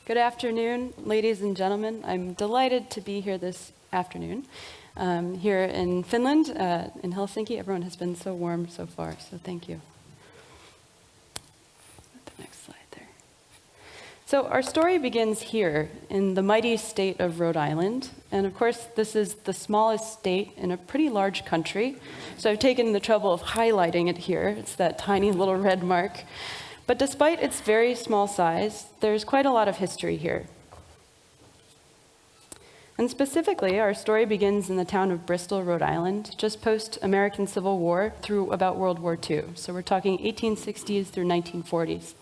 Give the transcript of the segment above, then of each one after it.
Good afternoon, ladies and gentlemen. I'm delighted to be here this afternoon. Here in Finland, in Helsinki, everyone has been so warm so far, so thank you. The next slide there. So our story begins here in the mighty state of Rhode Island. And of course, this is the smallest state in a pretty large country. So I've taken the trouble of highlighting it here. It's that tiny little red mark. But despite its very small size, there's quite a lot of history here. And specifically, our story begins in the town of Bristol, Rhode Island, just post-American Civil War through about World War II. So we're talking 1860s through 1940s.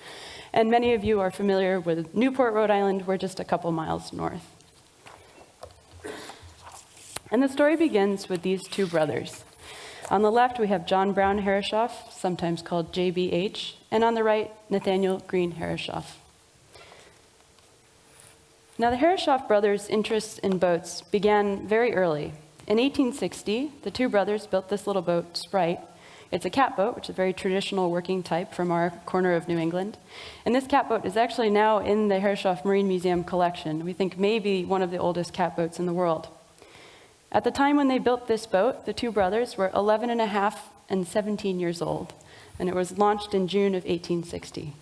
And many of you are familiar with Newport, Rhode Island. We're just a couple miles north. And the story begins with these two brothers. On the left, we have John Brown Herreshoff, sometimes called JBH, and on the right, Nathaniel Green Herreshoff. Now, the Herreshoff brothers' interest in boats began very early. In 1860, the two brothers built this little boat, Sprite. It's a catboat, which is a very traditional working type from our corner of New England. And this catboat is actually now in the Herreshoff Marine Museum collection. We think maybe one of the oldest catboats in the world. At the time when they built this boat, the two brothers were 11 and a half and 17 years old, and it was launched in June of 1860.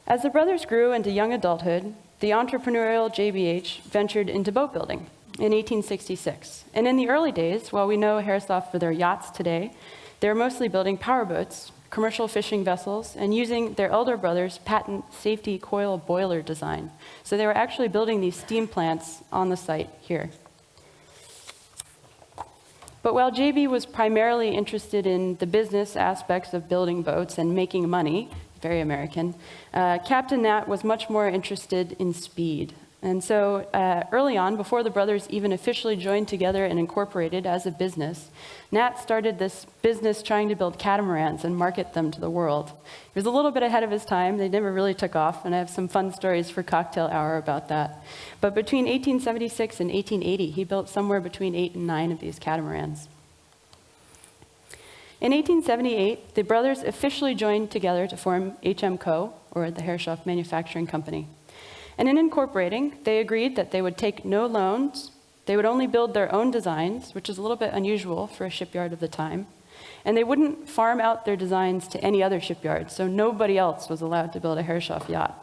As the brothers grew into young adulthood, the entrepreneurial JBH ventured into boat building in 1866. And in the early days, while we know Herreshoff for their yachts today, they were mostly building powerboats, commercial fishing vessels, and using their elder brother's patent safety coil boiler design. So they were actually building these steam plants on the site here. But while JB was primarily interested in the business aspects of building boats and making money, very American, Captain Nat was much more interested in speed. And so early on, before the brothers even officially joined together and incorporated as a business, Nat started this business trying to build catamarans and market them to the world. He was a little bit ahead of his time. They never really took off, and I have some fun stories for cocktail hour about that. But between 1876 and 1880, he built somewhere between 8 and 9 of these catamarans. In 1878, the brothers officially joined together to form HMCO, or the Herreshoff Manufacturing Company. And in incorporating, they agreed that they would take no loans, they would only build their own designs, which is a little bit unusual for a shipyard of the time, and they wouldn't farm out their designs to any other shipyard, so nobody else was allowed to build a Herreshoff yacht.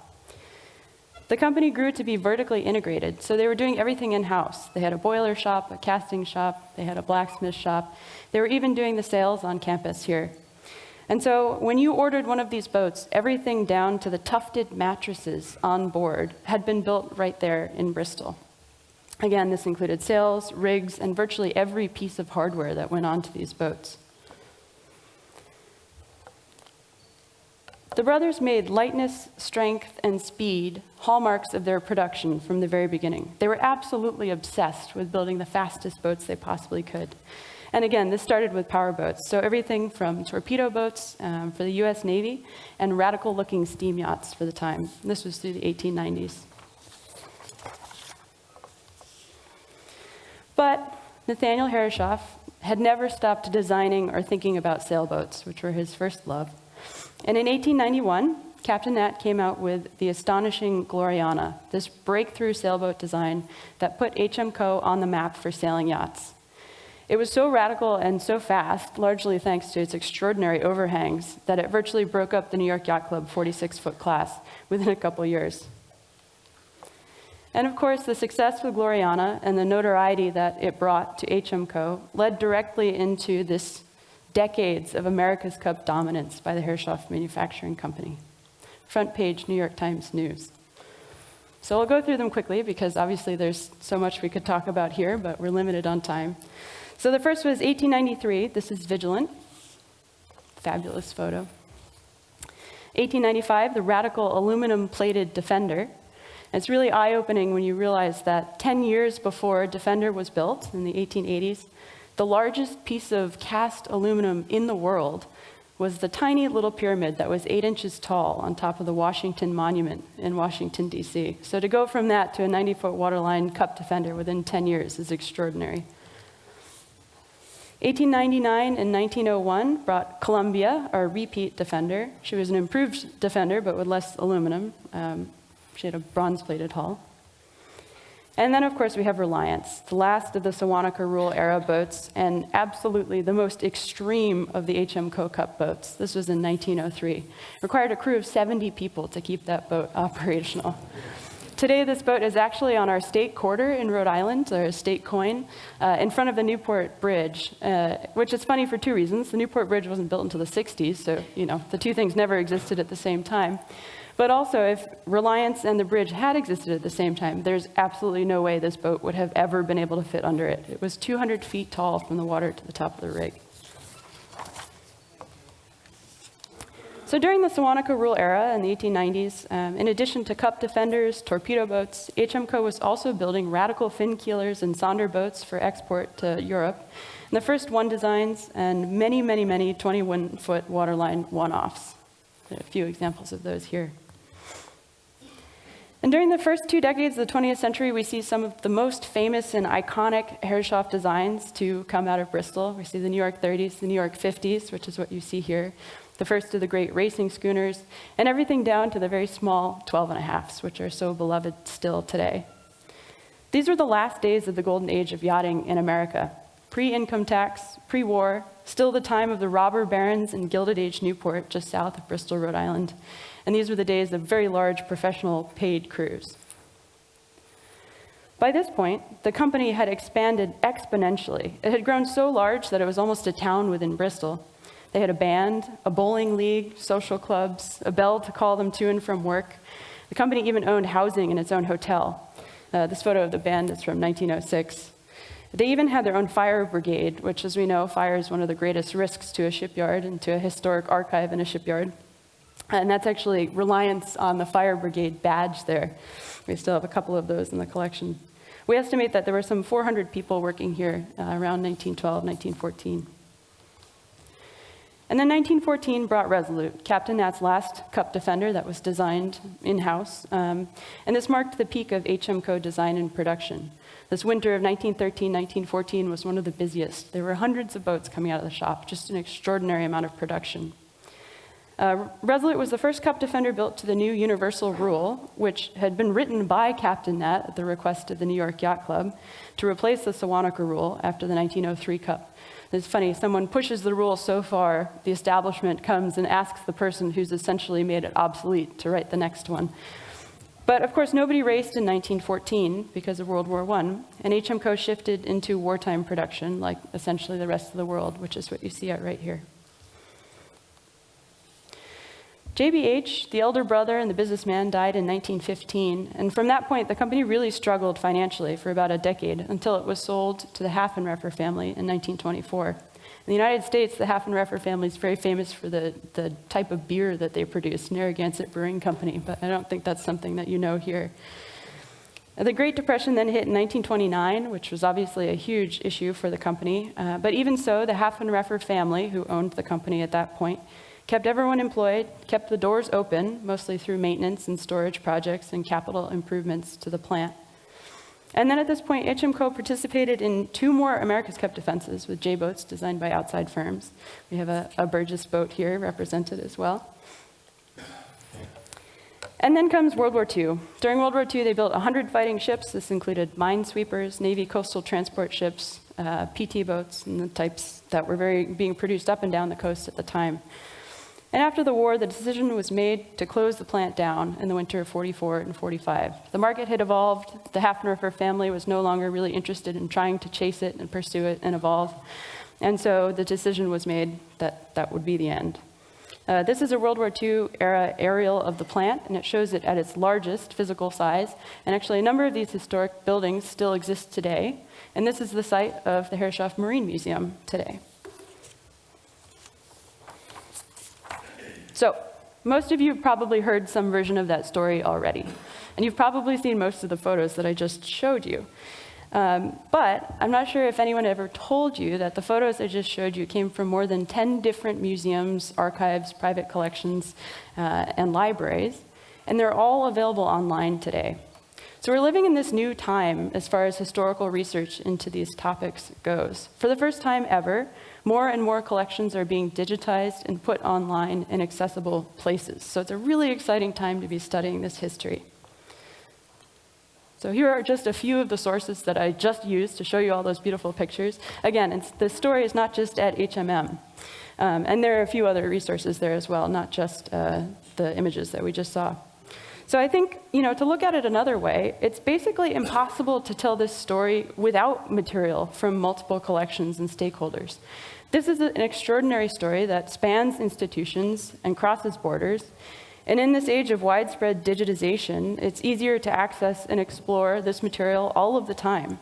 The company grew to be vertically integrated, so they were doing everything in-house. They had a boiler shop, a casting shop, they had a blacksmith shop. They were even doing the sales on campus here. And so when you ordered one of these boats, everything down to the tufted mattresses on board had been built right there in Bristol. Again, this included sails, rigs, and virtually every piece of hardware that went onto these boats. The brothers made lightness, strength, and speed hallmarks of their production from the very beginning. They were absolutely obsessed with building the fastest boats they possibly could. And again, this started with power boats. So everything from torpedo boats for the US Navy and radical-looking steam yachts for the time. This was through the 1890s. But Nathaniel Herreshoff had never stopped designing or thinking about sailboats, which were his first love. And in 1891, Captain Nat came out with the astonishing Gloriana, this breakthrough sailboat design that put HMCO on the map for sailing yachts. It was so radical and so fast, largely thanks to its extraordinary overhangs, that it virtually broke up the New York Yacht Club 46-foot class within a couple years. And of course, the success with Gloriana and the notoriety that it brought to HMCO led directly into this decades of America's Cup dominance by the Herreshoff Manufacturing Company. Front page New York Times News. So I'll go through them quickly because obviously there's so much we could talk about here, but we're limited on time. So the first was 1893. This is Vigilant. Fabulous photo. 1895, the radical aluminum-plated Defender. And it's really eye-opening when you realize that 10 years before Defender was built in the 1880s, the largest piece of cast aluminum in the world was the tiny little pyramid that was 8 inches tall on top of the Washington Monument in Washington, D.C. So to go from that to a 90-foot waterline Cup Defender within 10 years is extraordinary. 1899 and 1901 brought Columbia, our repeat Defender. She was an improved Defender, but with less aluminum. She had a bronze-plated hull. And then, of course, we have Reliance, the last of the Sewanaka Rule era boats, and absolutely the most extreme of the HMCO Cup boats. This was in 1903. It required a crew of 70 people to keep that boat operational. Today, this boat is actually on our state quarter in Rhode Island, our state coin, in front of the Newport Bridge, which is funny for two reasons. The Newport Bridge wasn't built until the 60s, so the two things never existed at the same time. But also, if Reliance and the bridge had existed at the same time, there's absolutely no way this boat would have ever been able to fit under it. It was 200 feet tall from the water to the top of the rig. So during the Sewanaka Rule era in the 1890s, in addition to Cup Defenders, torpedo boats, HMCO was also building radical fin keelers and sonder boats for export to Europe. And the first one designs and many, many, many 21-foot waterline one-offs. A few examples of those here. And during the first 2 decades of the 20th century, we see some of the most famous and iconic Herreshoff designs to come out of Bristol. We see the New York 30s, the New York 50s, which is what you see here, the first of the great racing schooners, and everything down to the very small 12.5s, which are so beloved still today. These were the last days of the golden age of yachting in America. Pre-income tax, pre-war, still the time of the robber barons in Gilded Age Newport, just south of Bristol, Rhode Island. And these were the days of very large professional paid crews. By this point, the company had expanded exponentially. It had grown so large that it was almost a town within Bristol. They had a band, a bowling league, social clubs, a bell to call them to and from work. The company even owned housing in its own hotel. This photo of the band is from 1906. They even had their own fire brigade, which, as we know, fire is one of the greatest risks to a shipyard and to a historic archive in a shipyard. And that's actually reliance on the fire brigade badge there. We still have a couple of those in the collection. We estimate that there were some 400 people working here around 1912, 1914. And then 1914 brought Resolute, Captain Nat's last Cup Defender that was designed in-house. And this marked the peak of HMCO design and production. This winter of 1913, 1914 was one of the busiest. There were hundreds of boats coming out of the shop, just an extraordinary amount of production. Resolute was the first Cup Defender built to the new Universal Rule, which had been written by Captain Nat at the request of the New York Yacht Club to replace the Sewanaka Rule after the 1903 Cup. It's funny, someone pushes the rule so far, the establishment comes and asks the person who's essentially made it obsolete to write the next one. But of course, nobody raced in 1914 because of World War I, and HMCO shifted into wartime production, like essentially the rest of the world, which is what you see right here. JBH, the elder brother and the businessman, died in 1915, and from that point, the company really struggled financially for about a decade until it was sold to the Haffenreffer family in 1924. In the United States, the Haffenreffer family is very famous for the type of beer that they produce, Narragansett Brewing Company, but I don't think that's something that you know here. The Great Depression then hit in 1929, which was obviously a huge issue for the company, but even so, the Haffenreffer family, who owned the company at that point, kept everyone employed, kept the doors open, mostly through maintenance and storage projects and capital improvements to the plant. And then at this point, HMCO participated in 2 more America's Cup defenses with J-boats designed by outside firms. We have a Burgess boat here represented as well. And then comes World War II. During World War II, they built 100 fighting ships. This included minesweepers, Navy coastal transport ships, PT boats, and the types that were being produced up and down the coast at the time. And after the war, the decision was made to close the plant down in the winter of 44 and 45. The market had evolved. The Haffenreffer family was no longer really interested in trying to chase it and pursue it and evolve. And so the decision was made that that would be the end. This is a World War II era aerial of the plant, and it shows it at its largest physical size. And actually, a number of these historic buildings still exist today. And this is the site of the Herreshoff Marine Museum today. So, most of you have probably heard some version of that story already. And you've probably seen most of the photos that I just showed you. But I'm not sure if anyone ever told you that the photos I just showed you came from more than 10 different museums, archives, private collections, and libraries. And they're all available online today. So we're living in this new time as far as historical research into these topics goes. For the first time ever, more and more collections are being digitized and put online in accessible places. So it's a really exciting time to be studying this history. So here are just a few of the sources that I just used to show you all those beautiful pictures. Again, the story is not just at HMM. And there are a few other resources there as well, not just the images that we just saw. So I think, to look at it another way, it's basically impossible to tell this story without material from multiple collections and stakeholders. This is an extraordinary story that spans institutions and crosses borders. And in this age of widespread digitization, it's easier to access and explore this material all of the time.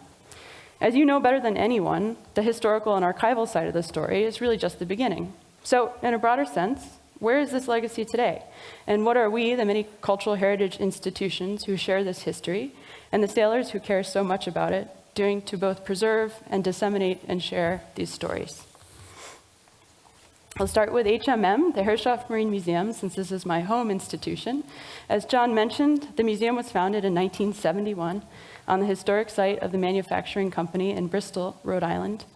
As you know better than anyone, the historical and archival side of the story is really just the beginning. So in a broader sense, where is this legacy today? And what are we, the many cultural heritage institutions who share this history, and the sailors who care so much about it, doing to both preserve and disseminate and share these stories? I'll start with HMM, the Herreshoff Marine Museum, since this is my home institution. As John mentioned, the museum was founded in 1971 on the historic site of the Manufacturing Company in Bristol, Rhode Island.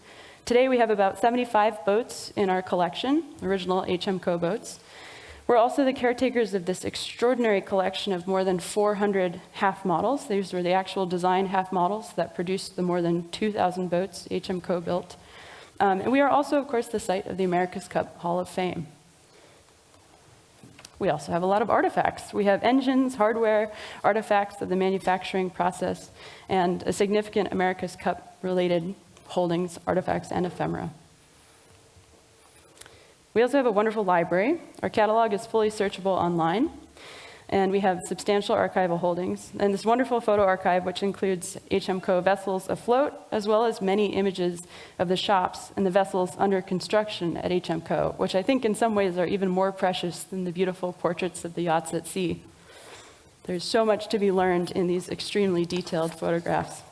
Today we have about 75 boats in our collection, original HMCO boats. We're also the caretakers of this extraordinary collection of more than 400 half models. These were the actual design half models that produced the more than 2,000 boats HMCO built. And we are also, of course, the site of the America's Cup Hall of Fame. We also have a lot of artifacts. We have engines, hardware, artifacts of the manufacturing process, and a significant America's Cup-related holdings, artifacts, and ephemera. We also have a wonderful library. Our catalog is fully searchable online, and we have substantial archival holdings. And this wonderful photo archive, which includes HMCO vessels afloat, as well as many images of the shops and the vessels under construction at HMCO, which I think in some ways are even more precious than the beautiful portraits of the yachts at sea. There's so much to be learned in these extremely detailed photographs.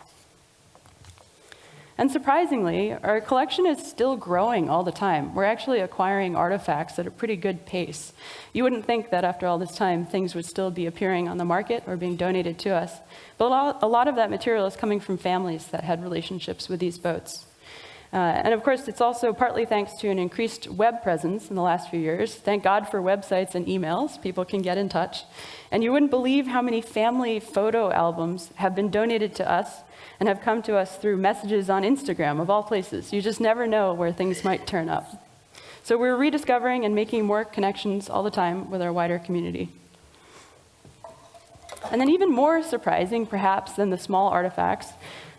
And surprisingly, our collection is still growing all the time. We're actually acquiring artifacts at a pretty good pace. You wouldn't think that after all this time, things would still be appearing on the market or being donated to us. But a lot of that material is coming from families that had relationships with these boats. And of course, it's also partly thanks to an increased web presence in the last few years. Thank God for websites and emails. People can get in touch. And you wouldn't believe how many family photo albums have been donated to us and have come to us through messages on Instagram, of all places. You just never know where things might turn up. So we're rediscovering and making more connections all the time with our wider community. And then even more surprising, perhaps, than the small artifacts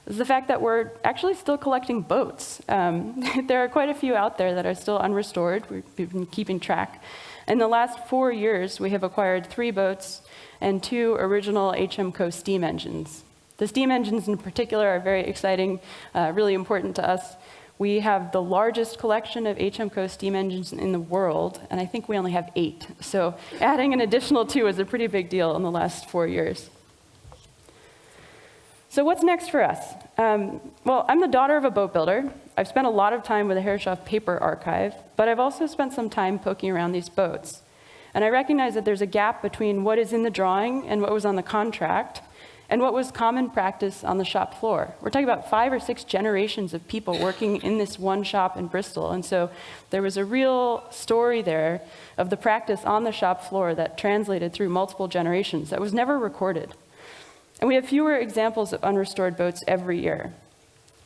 is the fact that we're actually still collecting boats. There are quite a few out there that are still unrestored. We've been keeping track. In the last 4 years, we have acquired 3 boats and 2 original HMCO steam engines. The steam engines in particular are very exciting, really important to us. We have the largest collection of HMCO steam engines in the world, and I think we only have 8. So adding an additional 2 is a pretty big deal in the last 4 years. So what's next for us? Well, I'm the daughter of a boat builder. I've spent a lot of time with the Herreshoff paper archive, but I've also spent some time poking around these boats. And I recognize that there's a gap between what is in the drawing and what was on the contract, and what was common practice on the shop floor. We're talking about 5 or 6 generations of people working in this one shop in Bristol. And so there was a real story there of the practice on the shop floor that translated through multiple generations that was never recorded. And we have fewer examples of unrestored boats every year.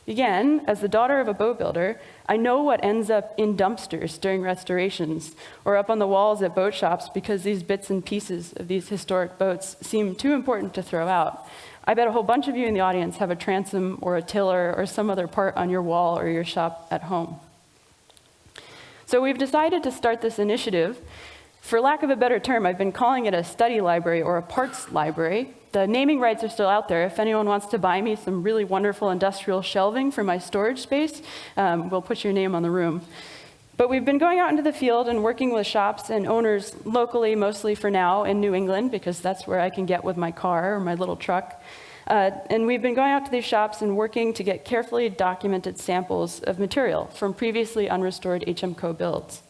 Again, as the daughter of a boat builder, I know what ends up in dumpsters during restorations or up on the walls at boat shops because these bits and pieces of these historic boats seem too important to throw out. I bet a whole bunch of you in the audience have a transom or a tiller or some other part on your wall or your shop at home. So we've decided to start this initiative. For lack of a better term, I've been calling it a study library or a parts library. The naming rights are still out there. If anyone wants to buy me some really wonderful industrial shelving for my storage space, we'll put your name on the room. But we've been going out into the field and working with shops and owners locally, mostly for now, in New England, because that's where I can get with my car or my little truck. And we've been going out to these shops and working to get carefully documented samples of material from previously unrestored HMCO builds.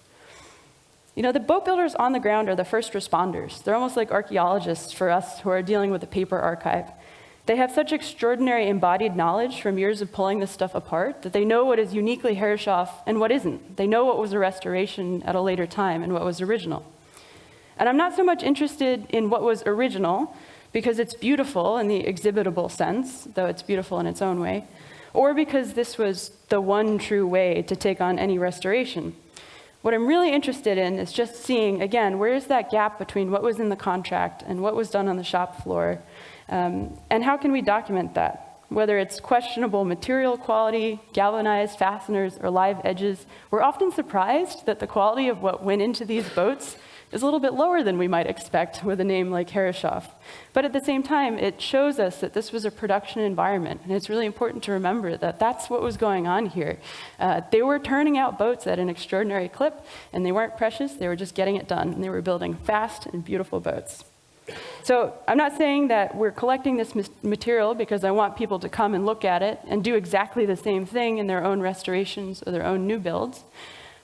You know, the boat builders on the ground are the first responders. They're almost like archaeologists for us who are dealing with the paper archive. They have such extraordinary embodied knowledge from years of pulling this stuff apart that they know what is uniquely Herreshoff and what isn't. They know what was a restoration at a later time and what was original. And I'm not so much interested in what was original, because it's beautiful in the exhibitable sense, though it's beautiful in its own way, or because this was the one true way to take on any restoration. What I'm really interested in is just seeing, again, where is that gap between what was in the contract and what was done on the shop floor, and how can we document that? Whether it's questionable material quality, galvanized fasteners, or live edges, we're often surprised that the quality of what went into these boats is a little bit lower than we might expect with a name like Herreshoff. But at the same time, it shows us that this was a production environment, and it's really important to remember that that's what was going on here. They were turning out boats at an extraordinary clip, and they weren't precious, they were just getting it done, and they were building fast and beautiful boats. So I'm not saying that we're collecting this material because I want people to come and look at it and do exactly the same thing in their own restorations or their own new builds,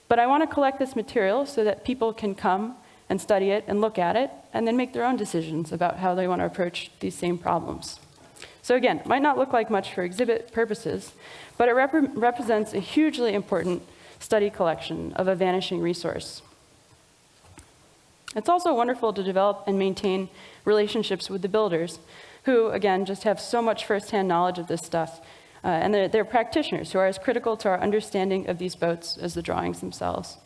but I want to collect this material so that people can come and study it and look at it and then make their own decisions about how they want to approach these same problems. So again, it might not look like much for exhibit purposes, but it represents a hugely important study collection of a vanishing resource. It's also wonderful to develop and maintain relationships with the builders, who, again, just have so much firsthand knowledge of this stuff. And they're practitioners who are as critical to our understanding of these boats as the drawings themselves.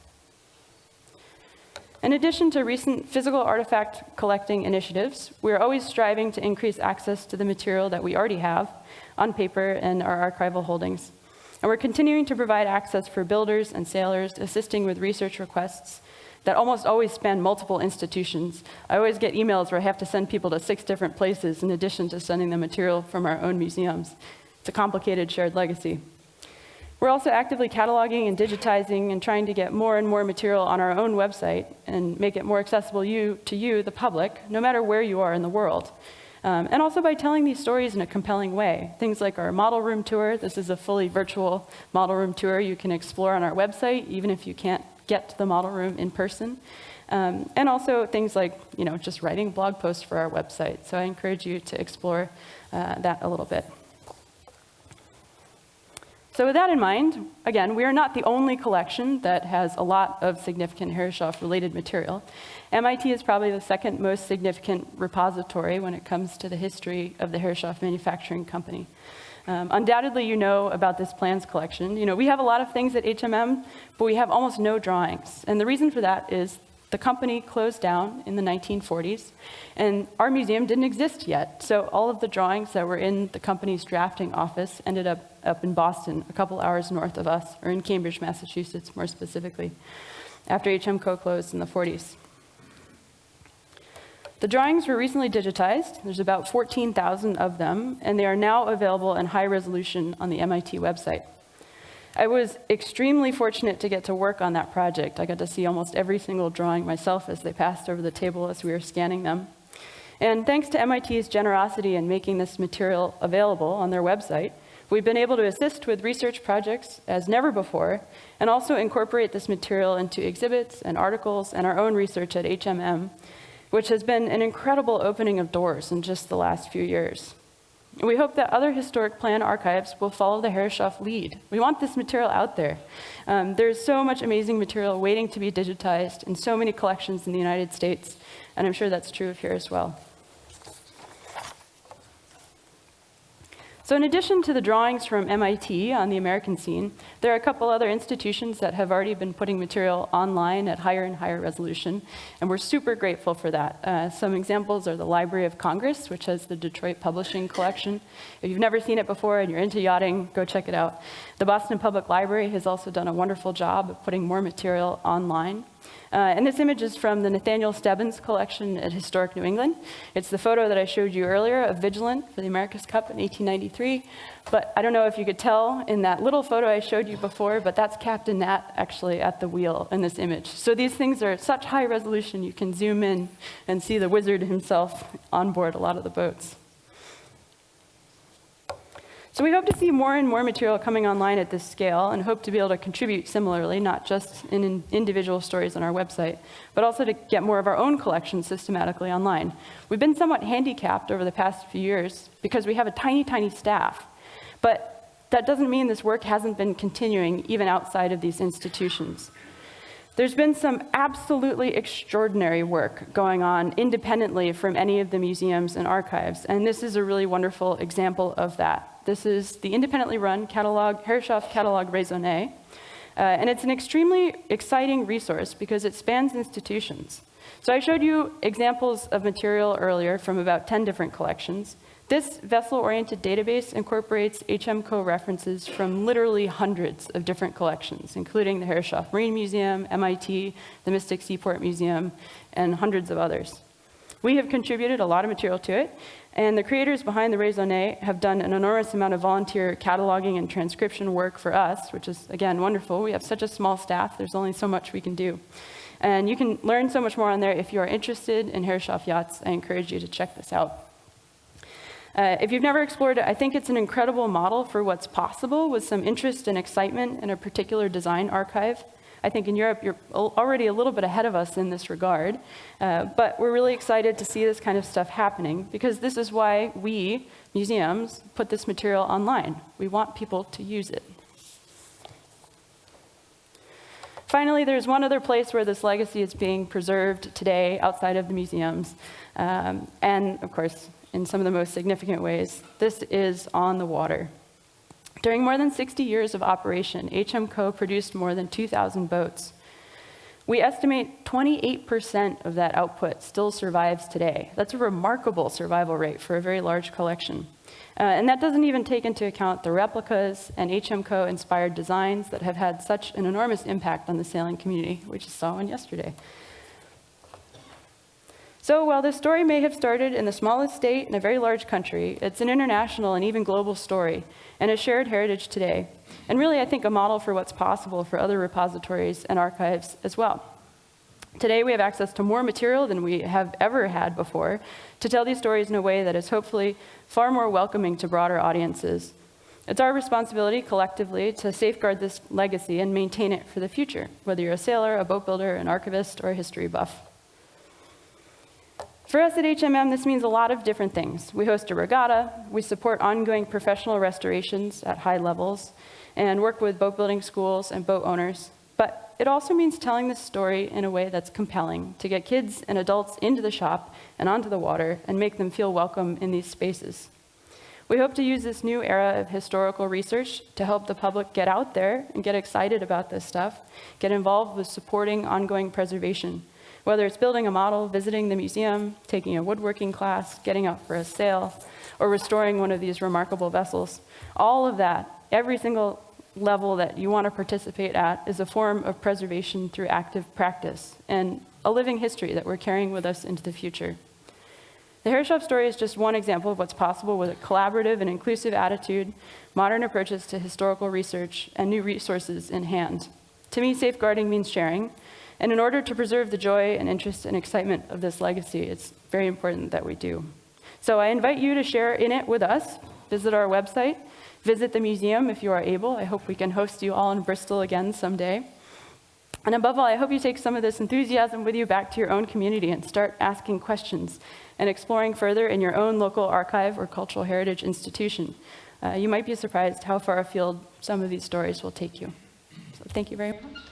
In addition to recent physical artifact collecting initiatives, we're always striving to increase access to the material that we already have on paper in our archival holdings. And we're continuing to provide access for builders and sailors, assisting with research requests that almost always span multiple institutions. I always get emails where I have to send people to 6 different places in addition to sending them material from our own museums. It's a complicated shared legacy. We're also actively cataloging and digitizing and trying to get more and more material on our own website and make it more accessible to you, the public, no matter where you are in the world. And also by telling these stories in a compelling way. Things like our model room tour. This is a fully virtual model room tour you can explore on our website, even if you can't get to the model room in person. And also things like, just writing blog posts for our website. So I encourage you to explore that a little bit. So with that in mind, again, we are not the only collection that has a lot of significant Herreshoff-related material. MIT is probably the second most significant repository when it comes to the history of the Herreshoff Manufacturing Company. Undoubtedly, you know about this plans collection. We have a lot of things at HMM, but we have almost no drawings. And the reason for that is the company closed down in the 1940s, and our museum didn't exist yet. So all of the drawings that were in the company's drafting office ended up in Boston, a couple hours north of us, or in Cambridge, Massachusetts, more specifically, after HMCO closed in the 40s. The drawings were recently digitized. There's about 14,000 of them, and they are now available in high resolution on the MIT website. I was extremely fortunate to get to work on that project. I got to see almost every single drawing myself as they passed over the table as we were scanning them. And thanks to MIT's generosity in making this material available on their website, we've been able to assist with research projects as never before, and also incorporate this material into exhibits and articles and our own research at HMM, which has been an incredible opening of doors in just the last few years. We hope that other historic plan archives will follow the Herreshoff lead. We want this material out there. There's so much amazing material waiting to be digitized in so many collections in the United States, and I'm sure that's true of here as well. So in addition to the drawings from MIT on the American scene, there are a couple other institutions that have already been putting material online at higher and higher resolution, and we're super grateful for that. Some examples are the Library of Congress, which has the Detroit Publishing Collection. If you've never seen it before and you're into yachting, go check it out. The Boston Public Library has also done a wonderful job of putting more material online. And this image is from the Nathaniel Stebbins collection at Historic New England. It's the photo that I showed you earlier of Vigilant for the America's Cup in 1893. But I don't know if you could tell in that little photo I showed you before, but that's Captain Nat actually at the wheel in this image. So these things are such high resolution, you can zoom in and see the wizard himself on board a lot of the boats. So we hope to see more and more material coming online at this scale and hope to be able to contribute similarly, not just in individual stories on our website, but also to get more of our own collections systematically online. We've been somewhat handicapped over the past few years because we have a tiny, tiny staff. But that doesn't mean this work hasn't been continuing even outside of these institutions. There's been some absolutely extraordinary work going on independently from any of the museums and archives, and this is a really wonderful example of that. This is the independently run catalog, Herreshoff Catalog Raisonné, and it's an extremely exciting resource because it spans institutions. So I showed you examples of material earlier from about 10 different collections. This vessel-oriented database incorporates HMCO references from literally hundreds of different collections, including the Herreshoff Marine Museum, MIT, the Mystic Seaport Museum, and hundreds of others. We have contributed a lot of material to it, and the creators behind the Raisonné have done an enormous amount of volunteer cataloging and transcription work for us, which is, again, wonderful. We have such a small staff, there's only so much we can do. And you can learn so much more on there. If you are interested in Herreshoff yachts, I encourage you to check this out. If you've never explored it, I think it's an incredible model for what's possible with some interest and excitement in a particular design archive. I think in Europe, you're already a little bit ahead of us in this regard, but we're really excited to see this kind of stuff happening because this is why we, museums, put this material online. We want people to use it. Finally, there's one other place where this legacy is being preserved today outside of the museums, and of course, in some of the most significant ways. This is on the water. During more than 60 years of operation, HMCO produced more than 2,000 boats. We estimate 28% of that output still survives today. That's a remarkable survival rate for a very large collection. And that doesn't even take into account the replicas and HMCO-inspired designs that have had such an enormous impact on the sailing community, which you saw one yesterday. So while this story may have started in the smallest state in a very large country, it's an international and even global story, and a shared heritage today. And really, I think, a model for what's possible for other repositories and archives as well. Today, we have access to more material than we have ever had before to tell these stories in a way that is hopefully far more welcoming to broader audiences. It's our responsibility collectively to safeguard this legacy and maintain it for the future, whether you're a sailor, a boat builder, an archivist, or a history buff. For us at HMM, this means a lot of different things. We host a regatta, we support ongoing professional restorations at high levels, and work with boat building schools and boat owners. But it also means telling this story in a way that's compelling to get kids and adults into the shop and onto the water and make them feel welcome in these spaces. We hope to use this new era of historical research to help the public get out there and get excited about this stuff, get involved with supporting ongoing preservation. Whether it's building a model, visiting the museum, taking a woodworking class, getting out for a sail, or restoring one of these remarkable vessels, all of that, every single level that you want to participate at is a form of preservation through active practice and a living history that we're carrying with us into the future. The Herreshoff story is just one example of what's possible with a collaborative and inclusive attitude, modern approaches to historical research, and new resources in hand. To me, safeguarding means sharing. And in order to preserve the joy and interest and excitement of this legacy, it's very important that we do. So I invite you to share in it with us. Visit our website, visit the museum if you are able. I hope we can host you all in Bristol again someday. And above all, I hope you take some of this enthusiasm with you back to your own community and start asking questions and exploring further in your own local archive or cultural heritage institution. You might be surprised how far afield some of these stories will take you. So thank you very much.